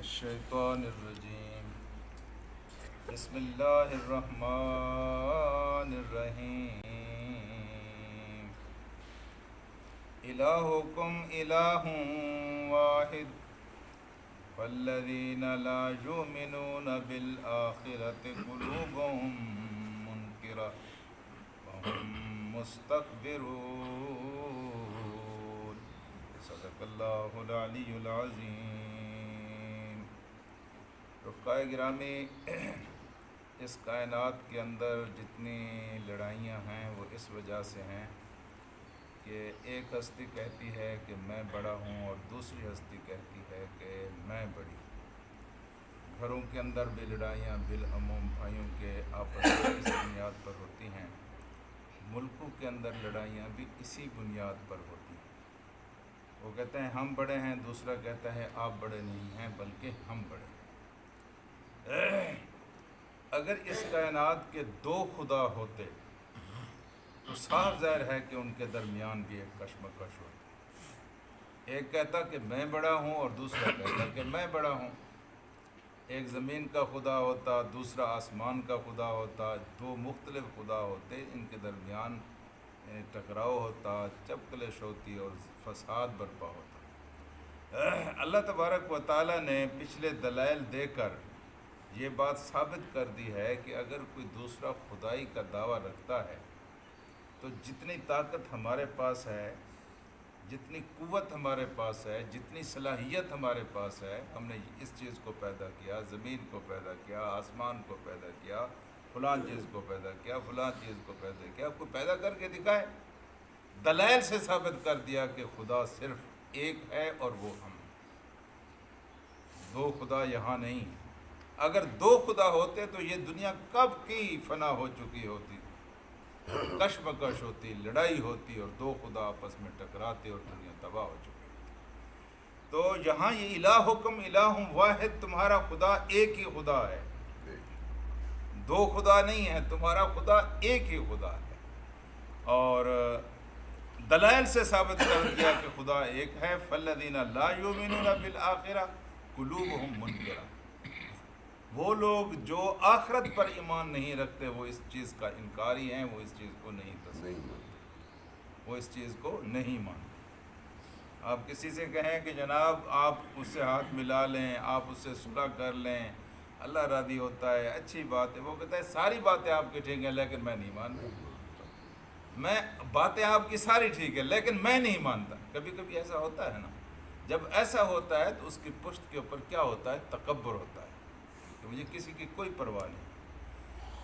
الشیطان الرجیم بسم اللہ الرحمن الرحیم الہکم الہ واحد والذین لا یؤمنون بالآخرۃ قلوبهم منکرہ وهم مستکبرون صدق اللہ العلی العظیم۔ رفقائے گرامی، اس کائنات کے اندر جتنی لڑائیاں ہیں وہ اس وجہ سے ہیں کہ ایک ہستی کہتی ہے کہ میں بڑا ہوں اور دوسری ہستی کہتی ہے کہ میں بڑی۔ گھروں کے اندر بھی لڑائیاں بالعموم بھائیوں کے آپس میں اس بنیاد پر ہوتی ہیں، ملکوں کے اندر لڑائیاں بھی اسی بنیاد پر ہوتی ہیں۔ وہ کہتے ہیں ہم بڑے ہیں، دوسرا کہتا ہے آپ بڑے نہیں ہیں بلکہ ہم بڑے ہیں۔ اگر اس کائنات کے دو خدا ہوتے تو صاف ظاہر ہے کہ ان کے درمیان بھی ایک کشمکش ہوتی۔ ایک کہتا کہ میں بڑا ہوں اور دوسرا کہتا کہ میں بڑا ہوں۔ ایک زمین کا خدا ہوتا، دوسرا آسمان کا خدا ہوتا، دو مختلف خدا ہوتے، ان کے درمیان ٹکراؤ ہوتا، چپکلش ہوتی اور فساد برپا ہوتا۔ اللہ تبارک و تعالیٰ نے پچھلے دلائل دے کر یہ بات ثابت کر دی ہے کہ اگر کوئی دوسرا خدائی کا دعویٰ رکھتا ہے تو جتنی طاقت ہمارے پاس ہے، جتنی قوت ہمارے پاس ہے، جتنی صلاحیت ہمارے پاس ہے، ہم نے اس چیز کو پیدا کیا، زمین کو پیدا کیا، آسمان کو پیدا کیا، فلاں چیز کو پیدا کیا، فلاں چیز کو پیدا کیا، کوئی پیدا کر کے دکھائے۔ دلائل سے ثابت کر دیا کہ خدا صرف ایک ہے اور وہ ہم۔ دو خدا یہاں نہیں ہیں۔ اگر دو خدا ہوتے تو یہ دنیا کب کی فنا ہو چکی ہوتی، کشمکش ہوتی، لڑائی ہوتی اور دو خدا آپس میں ٹکراتے اور دنیا تباہ ہو چکی ہوتی۔ تو یہاں یہ الہکم الہ واحد، تمہارا خدا ایک ہی خدا ہے، دو خدا نہیں ہے، تمہارا خدا ایک ہی خدا ہے۔ اور دلائل سے ثابت کر دیا کہ خدا ایک ہے۔ فالذین لا یؤمنون بالآخرہ قلوبہم منکرہ، وہ لوگ جو آخرت پر ایمان نہیں رکھتے وہ اس چیز کا انکاری ہیں، وہ اس چیز کو نہیں تسلیم کرتے، وہ اس چیز کو نہیں مانتے۔ آپ کسی سے کہیں کہ جناب آپ اس سے ہاتھ ملا لیں، آپ اس سے صلح کر لیں، اللہ راضی ہوتا ہے، اچھی بات ہے۔ وہ کہتا ہے ساری باتیں آپ کی ٹھیک ہیں لیکن میں نہیں مانتا، میں باتیں آپ کی ساری ٹھیک ہے لیکن میں نہیں مانتا۔ کبھی کبھی ایسا ہوتا ہے نا، جب ایسا ہوتا ہے تو اس کی پشت کے اوپر کیا ہوتا ہے؟ تکبر ہوتا ہے کہ مجھے کسی کی کوئی پرواہ نہیں۔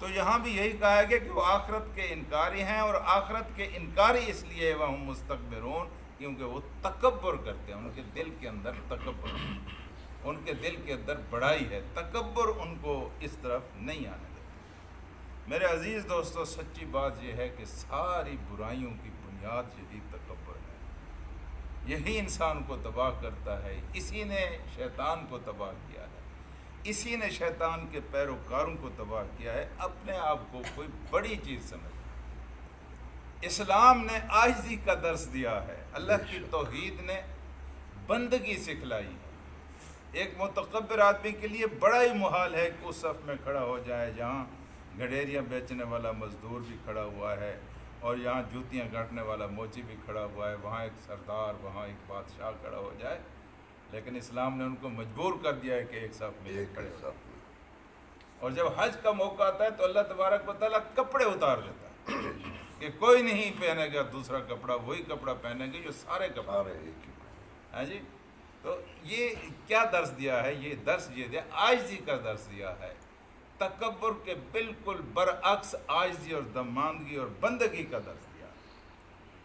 تو یہاں بھی یہی کہا گیا کہ وہ آخرت کے انکاری ہیں، اور آخرت کے انکاری اس لیے وہم مستکبرون، کیونکہ وہ تکبر کرتے ہیں، ان کے دل کے اندر تکبر ہے، ان کے دل کے اندر بڑائی ہے، تکبر ان کو اس طرف نہیں آنے دیتا۔ میرے عزیز دوستو، سچی بات یہ ہے کہ ساری برائیوں کی بنیاد یہی تکبر ہے، یہی انسان کو تباہ کرتا ہے، اسی نے شیطان کو تباہ کیا ہے، اسی نے شیطان کے پیروکاروں کو تباہ کیا ہے، اپنے آپ کو کوئی بڑی چیز سمجھ۔ اسلام نے عاجزی کا درس دیا ہے، اللہ کی توحید نے بندگی سکھلائی ہے۔ ایک متکبر آدمی کے لیے بڑا ہی محال ہے کہ اس صف میں کھڑا ہو جائے جہاں گھڑیریاں بیچنے والا مزدور بھی کھڑا ہوا ہے اور یہاں جوتیاں گھڑنے والا موچی بھی کھڑا ہوا ہے، وہاں ایک سردار، وہاں ایک بادشاہ کھڑا ہو جائے، لیکن اسلام نے ان کو مجبور کر دیا ہے کہ ایک صف میں کھڑے ہو۔ اور جب حج کا موقع آتا ہے تو اللہ تبارک و تعالیٰ کپڑے اتار دیتا ہے کہ کوئی نہیں پہنے گا دوسرا کپڑا، وہی کپڑا پہنیں گے جو سارے کپڑے ہیں جی۔ تو یہ کیا درس دیا ہے؟ یہ درس یہ دیا، عاجزی کا درس دیا ہے، تکبر کے بالکل برعکس عاجزی اور دماندگی اور بندگی کا درس دیا۔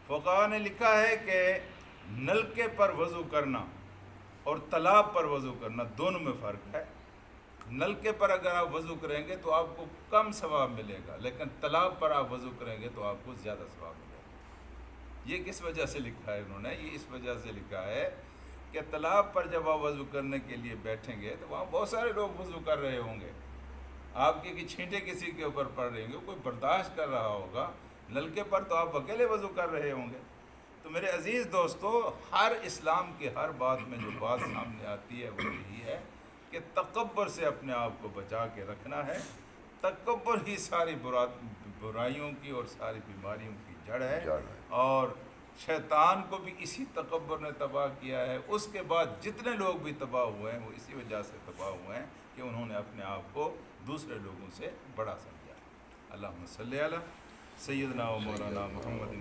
فقہاء نے لکھا ہے کہ نلکے پر وضو کرنا اور تالاب پر وضو کرنا دونوں میں فرق ہے۔ نلکے پر اگر آپ وضو کریں گے تو آپ کو کم ثواب ملے گا، لیکن تالاب پر آپ وضو کریں گے تو آپ کو زیادہ ثواب ملے گا۔ یہ کس وجہ سے لکھا ہے انہوں نے؟ یہ اس وجہ سے لکھا ہے کہ تالاب پر جب آپ وضو کرنے کے لیے بیٹھیں گے تو وہاں بہت سارے لوگ وضو کر رہے ہوں گے، آپ کی چھینٹیں کسی کے اوپر پڑ رہی ہوں گے، کوئی برداشت کر رہا ہوگا۔ نلکے پر تو آپ اکیلے وضو کر رہے ہوں گے۔ تو میرے عزیز دوستو، ہر اسلام کی ہر بات میں جو بات سامنے آتی ہے وہ یہی ہے کہ کہ تکبر سے اپنے آپ کو بچا کے رکھنا ہے. تکبر ہی ساری برائیوں کی اور ساری بیماریوں کی جڑ ہے, اور شیطان کو بھی اسی تکبر نے تباہ کیا ہے. اس کے بعد جتنے لوگ بھی تباہ ہوئے ہیں وہ اسی وجہ سے تباہ ہوئے ہیں کہ انہوں نے اپنے آپ کو دوسرے لوگوں سے بڑا سمجھا. اللہم صلی علی سیدنا و مولانا محمد.